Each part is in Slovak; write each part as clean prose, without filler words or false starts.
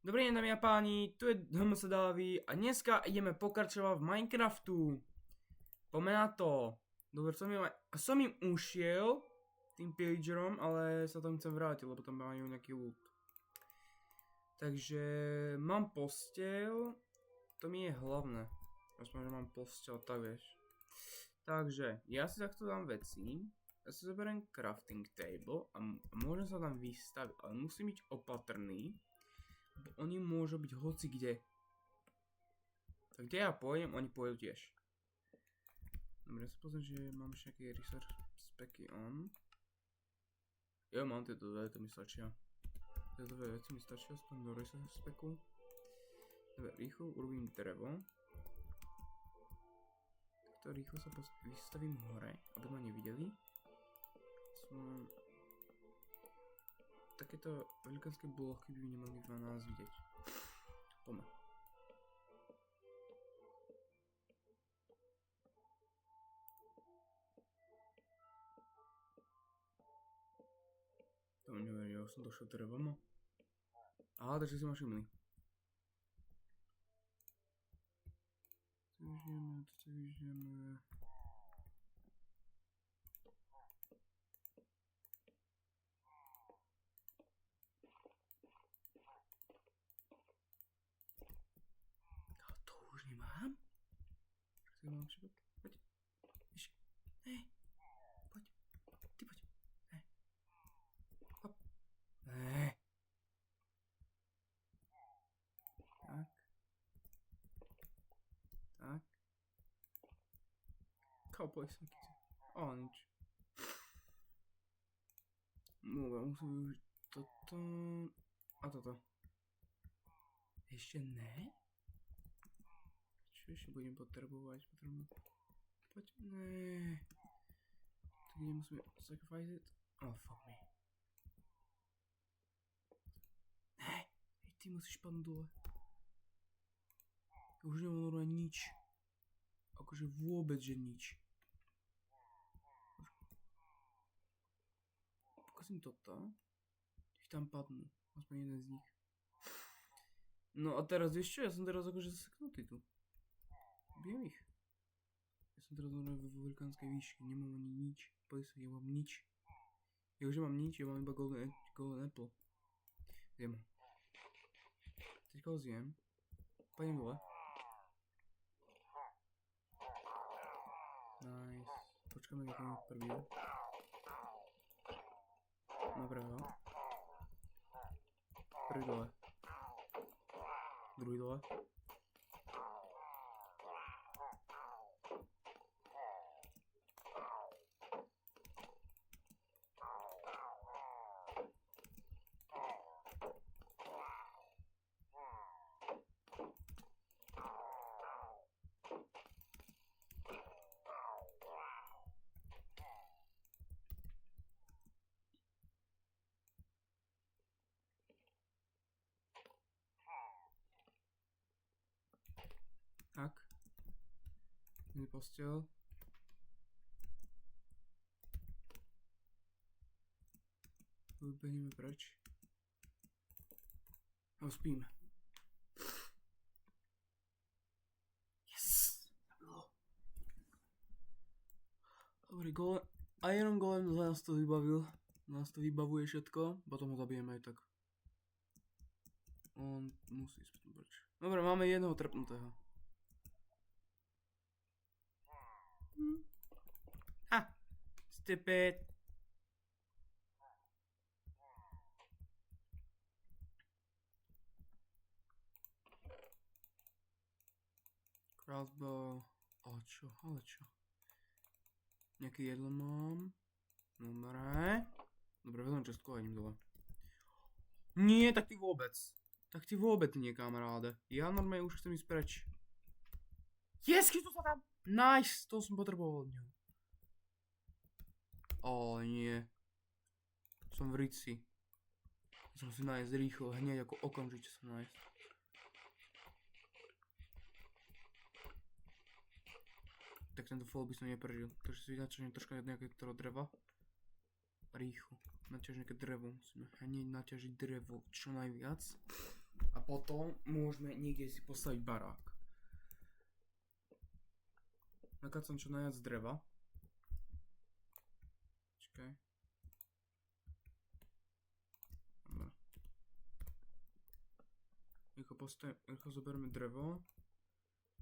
Dobrý deň, dámy a páni, tu je HMS Davy a dneska ideme pokračovať v Minecraftu. Poďme na to. Dobre, som im ušiel tým pillagerom, ale sa tam chcem vrátiť, lebo tam majú nejaký loot. Takže mám posteľ, to mi je hlavné. Aspoň, že mám posteľ, tak vieš. Takže, ja si takto dám veci. Ja si zoberiem crafting table a môžem sa tam vystaviť, ale musím byť opatrný. Oni môžu byť hoci kde. Tak kde ja pôjdem, oni pôjdu tiež. Dobre, ja sa pozriem, že mám ešte nejaké research specky on. Jo, mám tieto dve, to mi stačia. Tieto dve veci mi stačia, aspoň do research speku. Dobre, rýchlo urobím drevo. Takto rýchlo sa vystavím hore, aby ma nevideli. Takéto velikánske blochy by nemali v nás vidieť. Poďme. To mi neverí, ja som došiel drevom. Aha, takže si ma všimli. To vyžijeme. Už nemám? Tak mám všetko. Poď. Ešte. Hej. Poď. Ty poď. Hej. Hop. Hej. Tak. Tak. Cowboy sa kyce. O, nič. Dobre, musím využiť toto. A toto. Ešte ne? Čo ešte budem potrebovať? Poď, ne. Tak nemusíme sacrifice it. Oh, fuck me. Ne, ty musíš padnúť dole. Už nemám normálne nič. Akože vôbec, že nič. Pokazím toto. Ich tam padnú. Aspoň jeden z nich. No a teraz vieš čo? Ja som teraz akože zaseknutý tu. Bijem ich. Ja som teraz vo velikánskej výške, nemám ani nič. Poď sa, ja mám nič. Ja už nemám nič, ja mám iba golden apple. Zjem ho. Teďka ho zjem. Pôjdem dole. Nice. Počkáme, jak mám prvý. Dobre ho. Prvý dole. Druhý dole. Tak. Mi posteľ. Vybehneme preč. A spíme. Yes! Zabilo. Dobre, Iron Golem nás to vybavil. Nás to vybavuje všetko. Potom ho zabijeme aj tak. On musí ísť preč. Dobre, máme jedného trpnutého. Ha! Stupid! Crossbow. Ale čo? Nejaké jedlo mám. Dobre. Dobre, vezmem čestku a idem dole. Nie, tak ty vôbec. Tak ty vôbec nie, kamaráde. Ja normálne už chcem ísť preč. Yes, chytil sa tam! Nice! To som potreboval od neho. O nie. Som v rici. Som si nájsť rýchlo, hneď ako okamžite sa nájsť. Tak tento fall by som neprežil. Takže si načažím troška nejaké dreva. Rýchlo. Naťaž nejaké drevo. Musíme hneď naťažiť drevo čo najviac. A potom môžeme niekde si postaviť barák. Nakácam čo najviac dreva. Počkaj. Dobre. Rýchlo zoberieme drevo.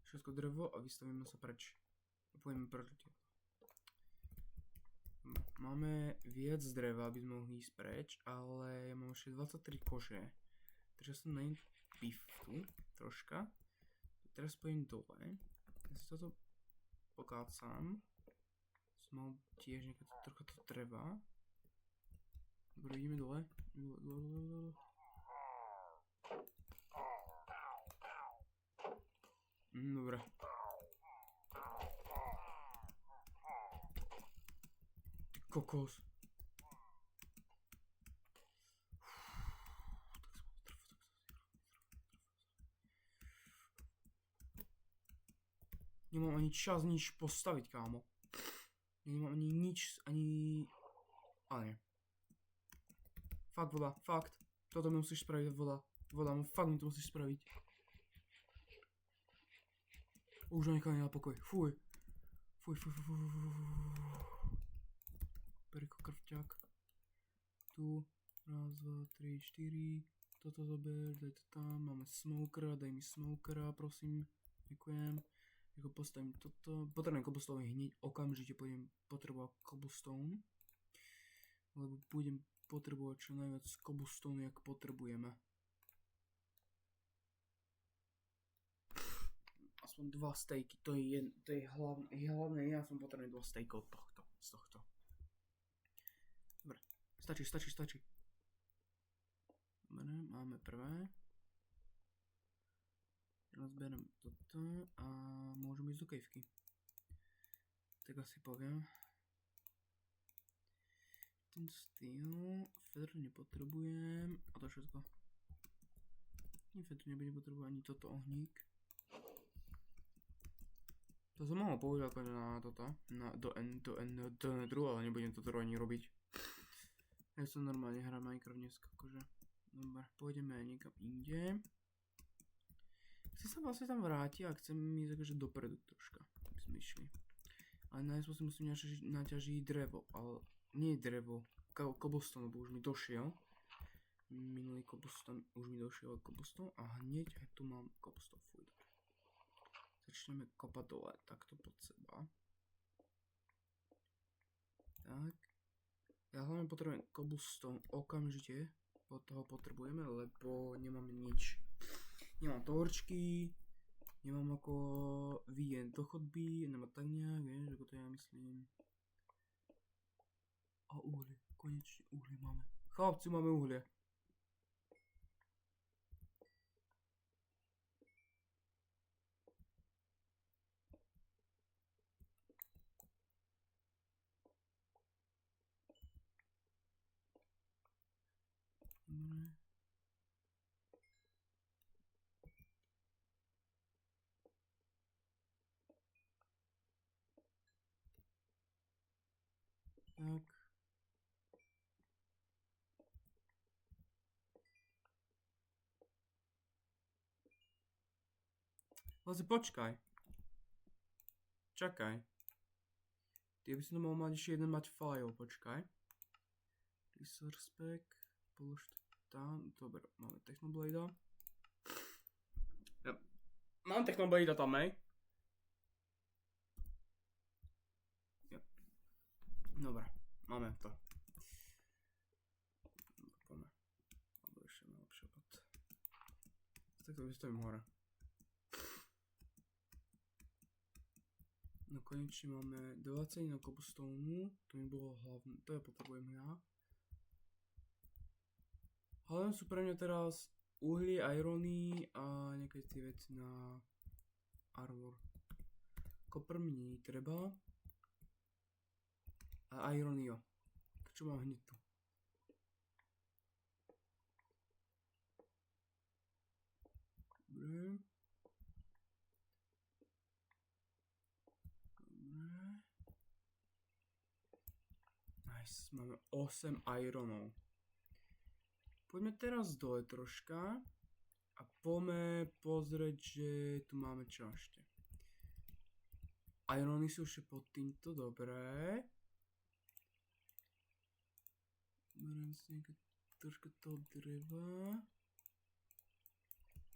Všetko drevo a vystavíme sa preč. A pôjdeme preč. Máme viac dreva, aby sme mohli ísť preč, ale ja mám ešte 23 kože. Takže som na piftu troška. Teraz pôjdem dole. Ja si toto pokácam. Som mal tiež nejaké trocha to dreva. Dobre, ideme dole. Dole. Dobre. Kokos. Nemám ani čas nič postaviť, kámo. Nemám ani nič, ani... Ale nie. Fakt voda, fakt. Toto mi musíš spraviť, voda. Voda, fakt mi to musíš spraviť. Už ma nechali na pokoj. Fuj. Fuj. Periko krvťák. Tu. Raz, dva, tri, štyri. Toto zober, daj to tam. Máme smokera, daj mi smokera, prosím. Ďakujem. Ako postavím toto. Potrebujem cobblestone hneď. Okamžite budem potrebovať cobblestone. Lebo budem potrebovať čo najviac cobblestone, jak potrebujeme. Aspoň 2 stejky. To je hlavné. Ja som potrebujem 2 stejkov z tohto. Dobre, stačí. Dobre, máme prvé. Teraz berem toto a môžeme ísť do kejvky. Tak asi poviem. Ten steel, feather nepotrebujem a to všetko. Feather nebudem potrebovať ani toto ohník. To som mohol použiť ako na toto, do nedru, ale nebudem toto ani robiť. Ja som normálne hrám Minecraft dneska, akože. Dobre, pôjdeme niekam inde. Chcem sa vlastne tam vrátiť a chcem ísť akože dopredu troška, aby sme išli. Ale najskôr si musím naťažiť drevo, ale nie drevo, cobblestone, lebo už mi došiel. Minulý cobblestone, už mi došiel cobblestone a hneď aj tu mám cobblestone, fuj. Začneme kopať dole, takto pod seba. Tak. Ja hlavne potrebujem cobblestone okamžite, pod toho potrebujeme, lebo nemám nič. Nemám torčky, nemám ako vyjsť do chodby, nemám tak nejak, vieš, ako to ja myslím. A uhlie, konečne uhlie máme. Chlapci, máme uhlie. Dobre. Tak. Vlastne počkaj. Čakaj. Ty by som mohol mať ešte jeden mať file, počkaj. Resource pack, polož to tam, dobre, máme Technoblade. Ja. Mám Technoblade tam, hej? Ja. Dobre, máme to. Poďme. Alebo ešte najlepšie od. Tak to vystavím hore. No konečne máme 20 na cobblestone, to mi bolo hlavné, to ja potrebujem ja. Hlavne sú pre mňa teraz uhlie, irony a nejaké tie veci na armor. Copper mi nie treba. A irony jo. Čo mám hneď tu? Dobre. Nice, máme 8 ironov. Poďme teraz dole troška. poďme pozrieť, že tu máme čo ešte. Irony sú ešte pod týmto, dobré. Beriem si troška toho dreva.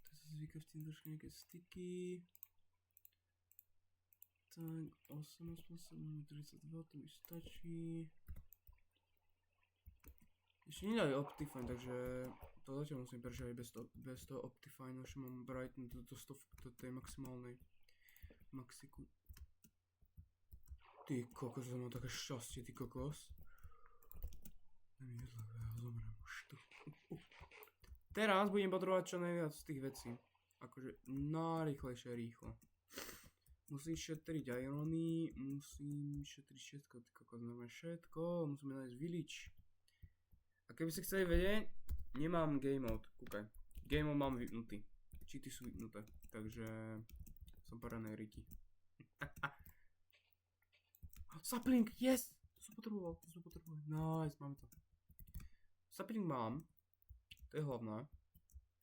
To sa zvyká v tým troška nejaké styky. Tak, 8, 32, to mi stačí. Ešte nedali Optifine, takže to zatiaľ musím prečať bez toho Optifine, že mám Brighten do tej maximálnej maxiku. Ty kokos, som mal také šťastie, ty kokos. Ja zomrem už tu. Teraz budem potrebovať čo najviac z tých vecí. Akože najrýchlejšie rýchlo. Musím šetriť irony, musím šetriť všetko, ty kokos, normálne všetko, musíme nájsť village. A keby ste chceli vedieť, nemám game mode, kúkaj. Game mode mám vypnutý. Cheaty sú vypnuté, takže som paranej riti. Sapling, yes! To som potreboval. Nice, máme to. Sapling mám, to je hlavné.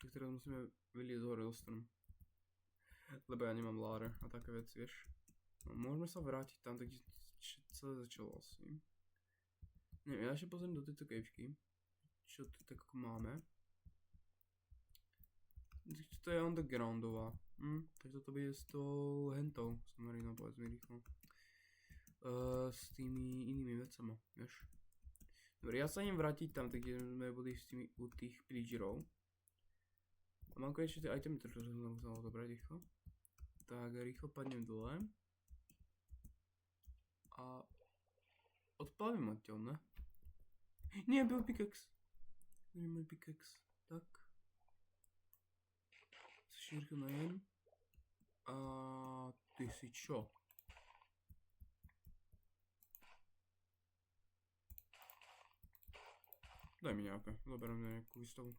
Tak teraz musíme vyliezť hore dostanem. Lebo ja nemám ladder a také veci, vieš. No, môžeme sa vrátiť tam, kde celé začalo asi. Neviem, ja ešte pozriem do tejto cavečky. Čo tu tak ako máme. To je undergroundová. Takže toto bude s tou hentou. Samarinou, povedz mi rýchlo. S tými inými vecami, vieš. Dobre, ja sa idem vrátiť tam, kde sme boli s tými u tých pillagerov. A mám konečne tie itemy, ktoré som musel zobrať rýchlo. Tak rýchlo padnem dole. A odplavím odtiaľ, ne? Nie, byl pickaxe. Môj pickaxe. Tak. Sa šírko najem. A ty si čo? Daj mi nejaké. Zoberiem nejakú výstavu.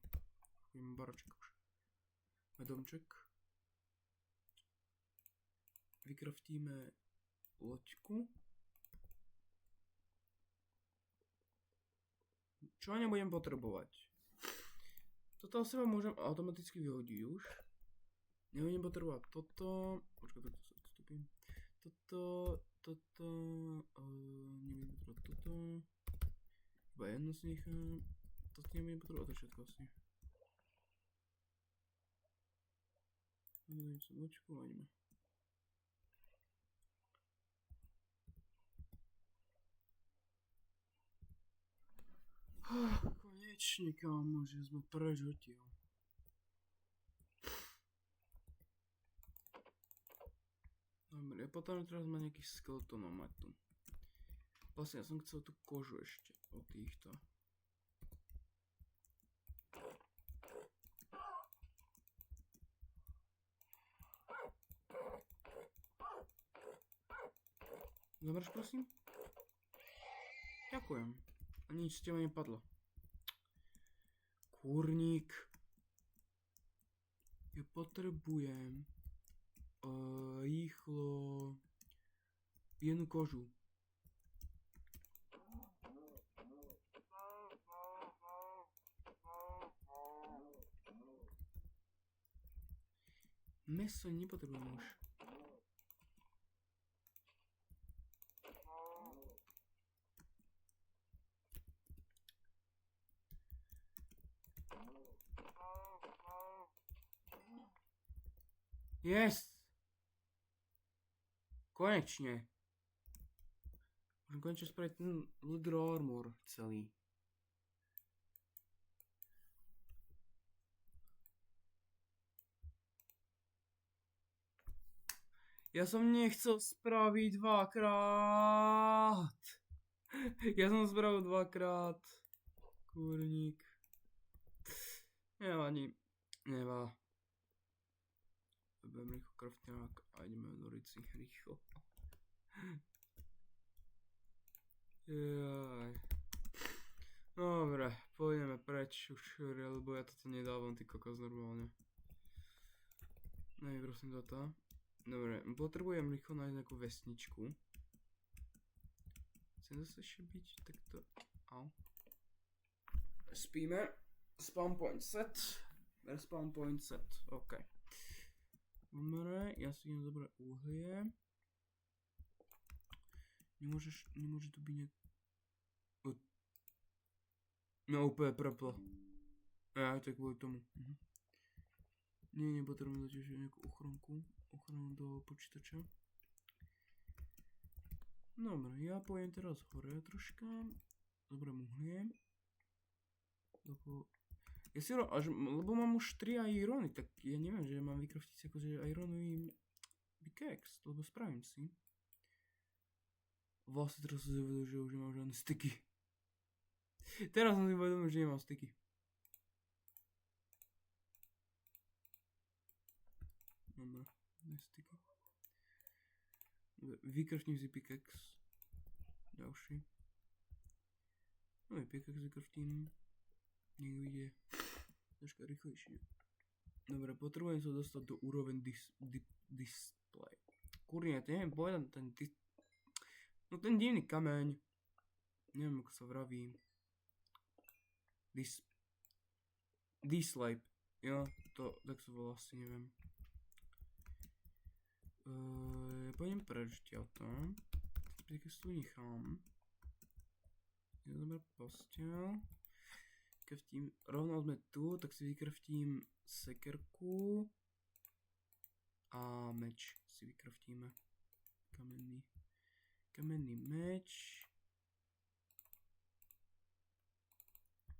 Takým baraček už. Domček. Vykraftíme loďku. Čo nebudem potrebovať? Toto asi vám môžem automaticky vyhodiť už. Nebudem potrebovať toto. Počkaj, toto sa odstúpim. Toto. Nebudem potrebovať toto. Iba jedno z nich. Toto nebudem potrebovať, to všetko asi. Budem sa loďku a ideme. Konečne, kámo, že sme preč odtiaľ. Dobre, ja potom teraz mám nejakých skeletonov mať tu. Vlastne ja som chcel tú kožu ešte od týchto. Zomreš, prosím? Ďakujem. A nič z teba nepadlo. Kurník. Ja potrebujem rýchlo jednu kožu. Meso nepotrebujem už. Yes! Konečne. Môžem konečne spraviť ten leather armor celý. Ja som nechcel spraviť dvakrát. Ja som spravil dvakrát. Kurník. Nevadí. Nevá. Budem rýchlo krafťák a ideme do rici rýchlo. Jaj. Dobre, pôjdeme preč už, lebo ja toto nedávam, ty kokos, normálne. Nej, prosím toto. Dobre, potrebujem rýchlo nájsť nejakú vesničku. Chcem zase ešte byť takto. Au. Spíme. Spawn point set. Respawn point set, OK. Dobre, ja si idem zobrať uhlie. Nemôže to byť nejak... No úplne preplo. Aj to je kvôli tomu. Nie, nepotrebujem zatiaľ nejakú ochranu do počítača. Dobre, ja pôjdem teraz hore troška. Zoberiem uhlie. Lebo mám už 3 irony, tak ja neviem, že mám vykraftiť si akože ironový pickaxe, lebo spravím si. Vlastne teraz som si uvedomil, že už nemám žiadne sticky. Teraz som si uvedomil, že nemám sticky. Dobre, ne sticky. Vykraftím si pickaxe. Ďalší. No i pickaxe vykraftím. Nech ide troška rýchlejšie. Dobre, potrebujem sa dostať do úroveň display. Kurne, to neviem povedať no ten divný kameň. Neviem ako sa vraví. Display. Jo, to tak sa volá, asi neviem. Pôjdem preč ďalto. Keď tu nechám. Dobre, posteľ. Vykraftím, rovno sme tu, tak si vykraftím sekerku a meč si vykraftíme. Kamenný meč.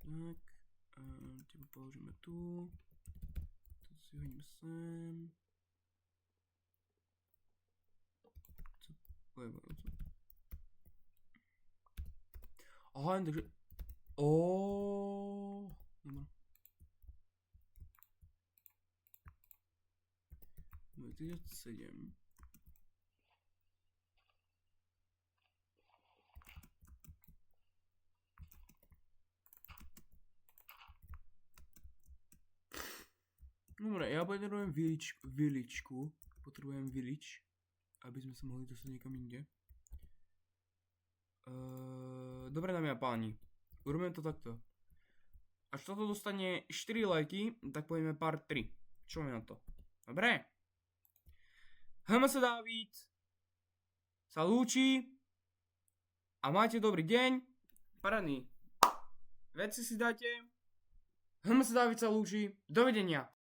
Tak, teba položíme tu. Tu si hodím sem. Aha, takže... Dobre. 27. Dobre, ja potrebujem viličku. Potrebujem village, aby sme sa mohli dostať niekam inde. Dobre, dámy a páni. Urobíme to takto. Až toto dostane 4 lajky, tak pôjdeme part 3. Čo mi na to? Dobre? HMS Dávid sa lúči a máte dobrý deň. Parádny. Veci si dáte. HMS Dávid sa lúči. Dovidenia.